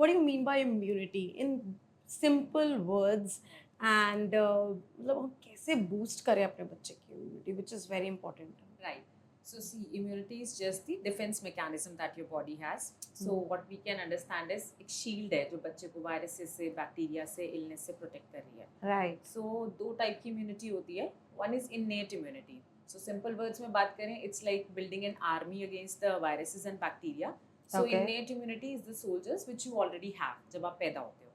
what do you mean by immunity in simple words, and मतलब हम कैसे boost करें अपने बच्चे की immunity, which is very important. Right. So see, immunity is just the defense mechanism that your body has. So what we can understand is एक shield है जो बच्चे को वायरसेस से, बैक्टीरिया से, इलनेस से प्रोटेक्ट कर रही है. Right. So दो टाइप की इम्यूनिटी होती है. One is innate immunity. So simple words में बात करें, it's like building an army against the viruses and bacteria. So Okay. innate immunity is the soldiers which you already have जब आप पैदा होते हो.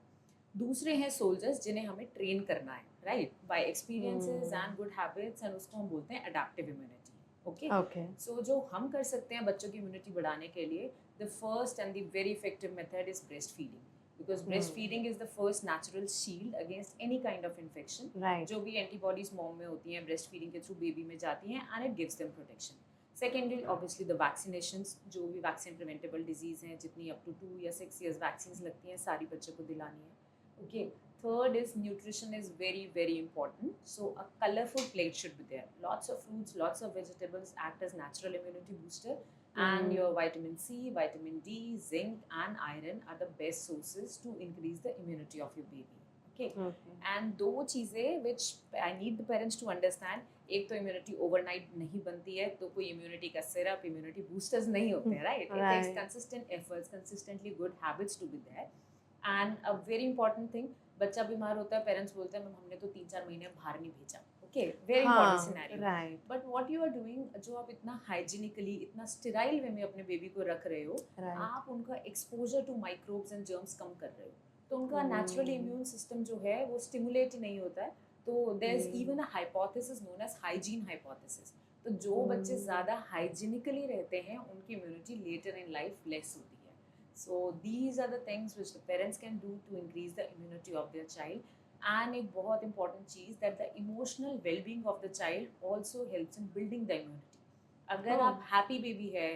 दूसरे हैं सोल्जर्स जिन्हें हमें ट्रेन करना है, right, by experiences and good habits, and उसको हम बोलते हैं adaptive immunity. Okay. Okay. So जो हम कर सकते हैं बच्चों की इम्यूनिटी बढ़ाने के लिए, the first and the very effective method is breast feeding, because breast feeding is the first natural shield against any kind of infection. Right. जो भी एंटीबॉडीज मॉम में होती हैं ब्रेस्ट फीडिंग के थ्रू बेबी में जाती हैं, and it gives them protection. Secondly obviously the vaccinations, जो भी वैक्सीन प्रिवेंटेबल डिजीज हैं, जितनी अप टू 2 या 6 ईयर्स वैक्सीन लगती हैं, सारी बच्चों को दिलानी है. Okay. Third is nutrition is very, very important. So a colorful plate should be there. Lots of fruits, lots of vegetables act as natural immunity booster. And your vitamin C, vitamin D, zinc and iron are the best sources to increase the immunity of your baby. Okay. And दो चीज़ें which I need the parents to understand. एक तो immunity overnight नहीं बनती है, तो कोई immunity का syrup, immunity boosters नहीं होते हैं, right? It takes consistent efforts, consistently good habits to be there. And a very important thing, बच्चा बीमार होता है, पेरेंट्स बोलते हैं मैम हमने तो 3-4 महीने बाहर नहीं भेजा. Okay, very important scenario. Right. But what you are doing, जो आप इतना हाइजीनिकली, इतना स्टेराइल वे में अपने बेबी को रख रहे हो, Right. आप उनका exposure to microbes and germs कम कर रहे हो, तो उनका नेचुरली इम्यून सिस्टम जो है वो स्टिमुलेट ही नहीं होता है. तो there is even a hypothesis known as hygiene hypothesis. तो जो बच्चे ज़्यादा हाइजीनिकली रहते हैं उनकी immunity later in life less होती है. So these are the things which the parents can do to increase the immunity of their child. And एक बहुत important cheese that the emotional well-being of the child also helps in building the immunity. अगर आप happy baby है,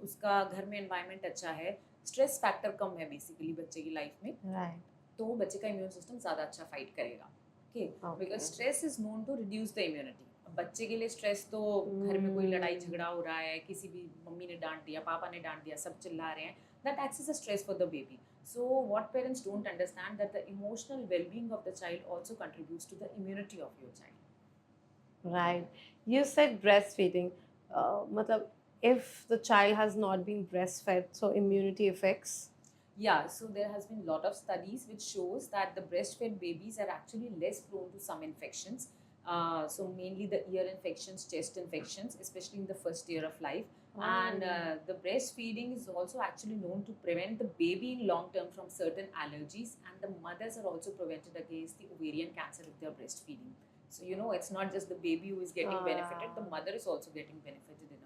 उसका घर में environment अच्छा है, स्ट्रेस फैक्टर कम है बेसिकली बच्चे की लाइफ में, Right. तो बच्चे का इम्यून सिस्टम ज़्यादा अच्छा फाइट करेगा. Okay, because Okay. Stress is known to reduce the immunity. बच्चे के लिए स्ट्रेस तो घर में कोई लड़ाई झगड़ा हो रहा है, किसी भी मम्मी ने डांट दिया, पापा ने डांट दिया, सब चिल्ला रहे हैं, that acts as a stress for the baby. So what parents don't understand that the emotional well-being of the child also contributes to the immunity of your child. Right. You said breastfeeding. मतलब if the child has not been breastfed, so immunity effects. Yeah, so there has been a lot of studies which shows that the breastfed babies are actually less prone to some infections. So mainly the ear infections, chest infections, especially in the first year of life. And the breastfeeding is also actually known to prevent the baby in long term from certain allergies, and the mothers are also prevented against the ovarian cancer if they are breastfeeding. So you know, it's not just the baby who is getting benefited, the mother is also getting benefited in